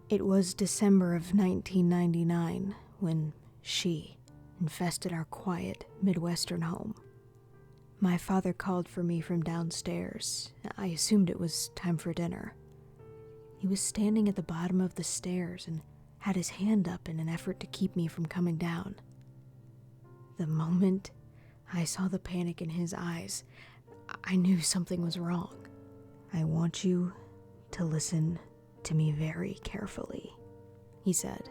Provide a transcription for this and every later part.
It was December of 1999 when she infested our quiet Midwestern home. My father called for me from downstairs. I assumed it was time for dinner. He was standing at the bottom of the stairs and had his hand up in an effort to keep me from coming down. The moment I saw the panic in his eyes, I knew something was wrong. "I want you to listen to me very carefully," he said.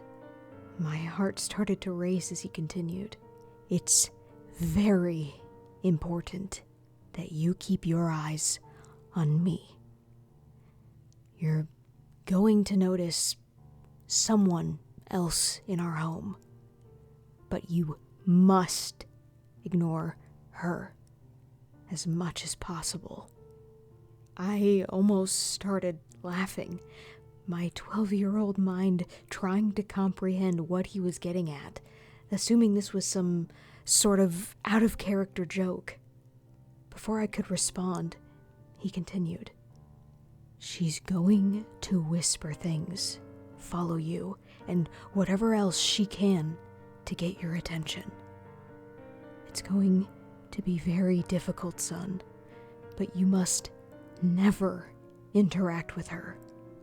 My heart started to race as he continued. "It's very important that you keep your eyes on me. You're going to notice someone else in our home, but you must ignore her as much as possible." I almost started laughing, my 12-year-old mind trying to comprehend what he was getting at, assuming this was some sort of out-of-character joke. Before I could respond, he continued, "She's going to whisper things, follow you, and whatever else she can to get your attention. It's going to be very difficult, son, but you must never interact with her.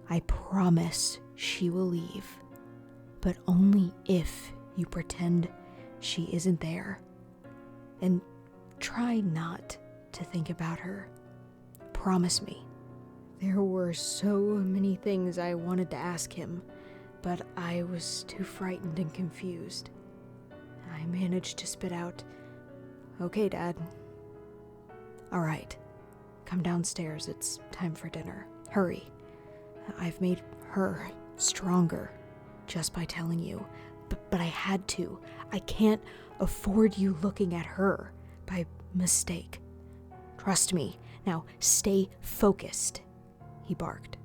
I promise she will leave, but only if you pretend she isn't there. And try not to think about her. Promise me." There were so many things I wanted to ask him, but I was too frightened and confused. I managed to spit out, "Okay, Dad." "All right, come downstairs. It's time for dinner. Hurry. I've made her stronger just by telling you, but I had to. I can't afford you looking at her by mistake. Trust me. Now stay focused," he barked.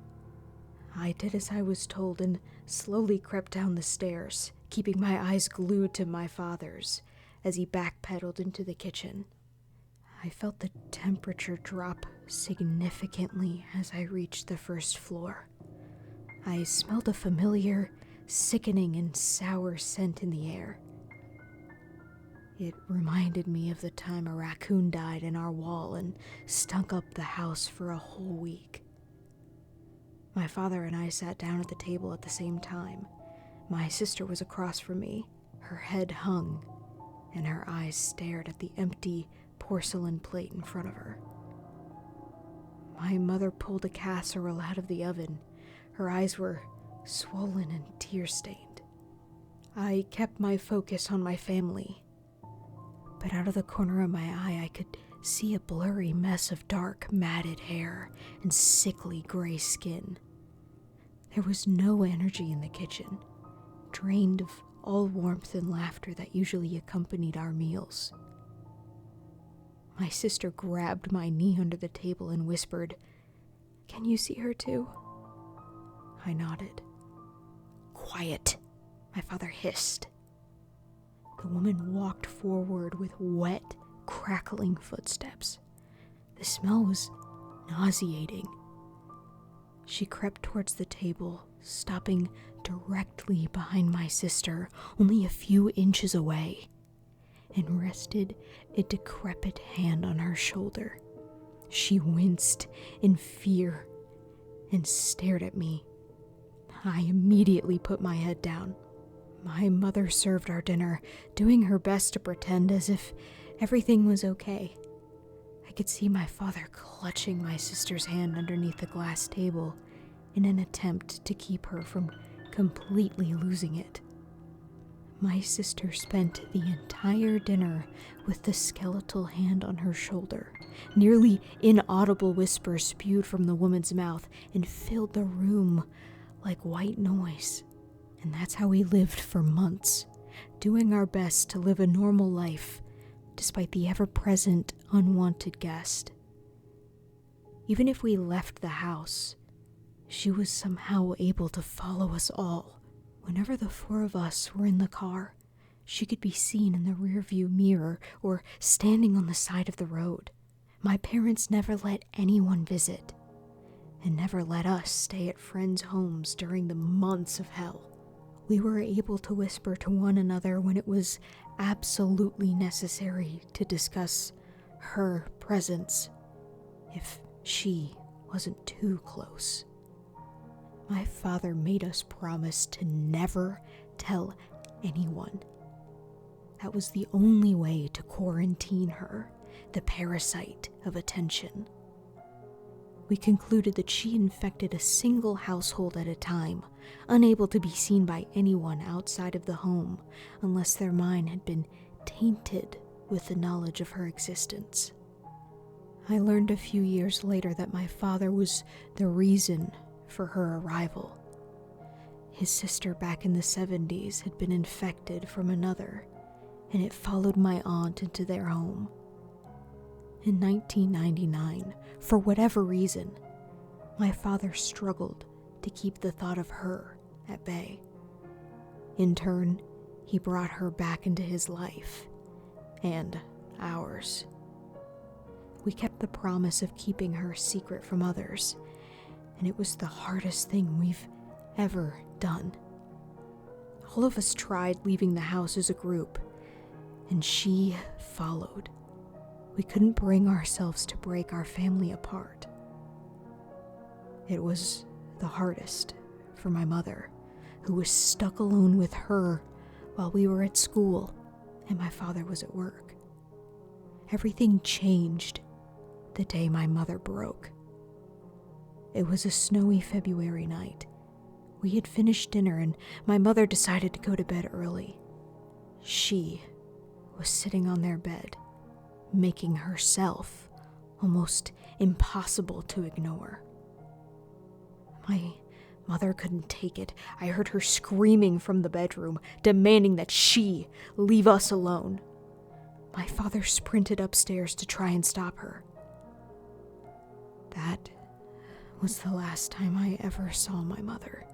I did as I was told and slowly crept down the stairs, keeping my eyes glued to my father's as he backpedaled into the kitchen. I felt the temperature drop significantly as I reached the first floor. I smelled a familiar, sickening and sour scent in the air. It reminded me of the time a raccoon died in our wall and stunk up the house for a whole week. My father and I sat down at the table at the same time. My sister was across from me, her head hung, and her eyes stared at the empty porcelain plate in front of her. My mother pulled a casserole out of the oven. Her eyes were swollen and tear-stained. I kept my focus on my family, but out of the corner of my eye I could see a blurry mess of dark, matted hair and sickly gray skin. There was no energy in the kitchen, drained of all warmth and laughter that usually accompanied our meals. My sister grabbed my knee under the table and whispered, "Can you see her too?" I nodded. "Quiet," my father hissed. The woman walked forward with wet, crackling footsteps. The smell was nauseating. She crept towards the table, stopping directly behind my sister, only a few inches away, and rested a decrepit hand on her shoulder. She winced in fear and stared at me. I immediately put my head down. My mother served our dinner, doing her best to pretend as if everything was okay. I could see my father clutching my sister's hand underneath the glass table in an attempt to keep her from completely losing it. My sister spent the entire dinner with the skeletal hand on her shoulder. Nearly inaudible whispers spewed from the woman's mouth and filled the room like white noise. And that's how we lived for months, doing our best to live a normal life despite the ever-present unwanted guest. Even if we left the house, she was somehow able to follow us all. Whenever the four of us were in the car, she could be seen in the rearview mirror or standing on the side of the road. My parents never let anyone visit. and never let us stay at friends' homes during the months of hell. We were able to whisper to one another when it was absolutely necessary to discuss her presence, if she wasn't too close. My father made us promise to never tell anyone. That was the only way to quarantine her, the parasite of attention. We concluded that she infected a single household at a time, unable to be seen by anyone outside of the home unless their mind had been tainted with the knowledge of her existence. I learned a few years later that my father was the reason for her arrival. His sister back in the 70s had been infected from another, and it followed my aunt into their home. In 1999, for whatever reason, my father struggled to keep the thought of her at bay. In turn, he brought her back into his life, and ours. We kept the promise of keeping her secret from others, and it was the hardest thing we've ever done. All of us tried leaving the house as a group, and she followed. We couldn't bring ourselves to break our family apart. It was the hardest for my mother, who was stuck alone with her while we were at school and my father was at work. Everything changed the day my mother broke. It was a snowy February night. We had finished dinner and my mother decided to go to bed early. She was sitting on their bed, making herself almost impossible to ignore. My mother couldn't take it. I heard her screaming from the bedroom, demanding that she leave us alone. My father sprinted upstairs to try and stop her. That was the last time I ever saw my mother.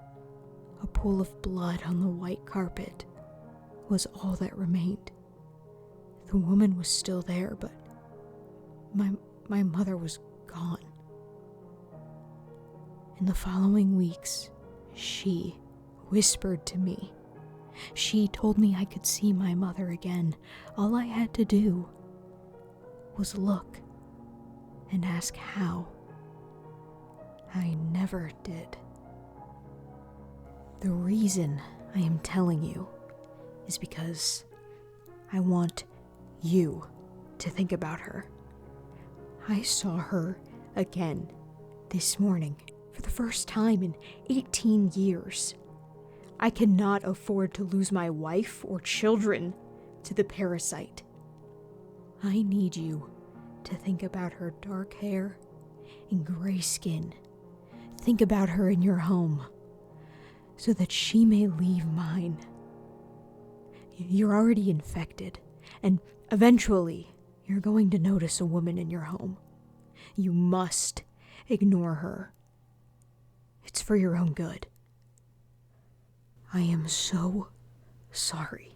A pool of blood on the white carpet was all that remained. The woman was still there, but my mother was gone. In the following weeks, she whispered to me. She told me I could see my mother again. All I had to do was look and ask how. I never did. The reason I am telling you is because I want you to think about her. I saw her again this morning for the first time in 18 years. I cannot afford to lose my wife or children to the parasite. I need you to think about her dark hair and gray skin. Think about her in your home so that she may leave mine. You're already infected, and eventually you're going to notice a woman in your home. You must ignore her. It's for your own good. I am so sorry.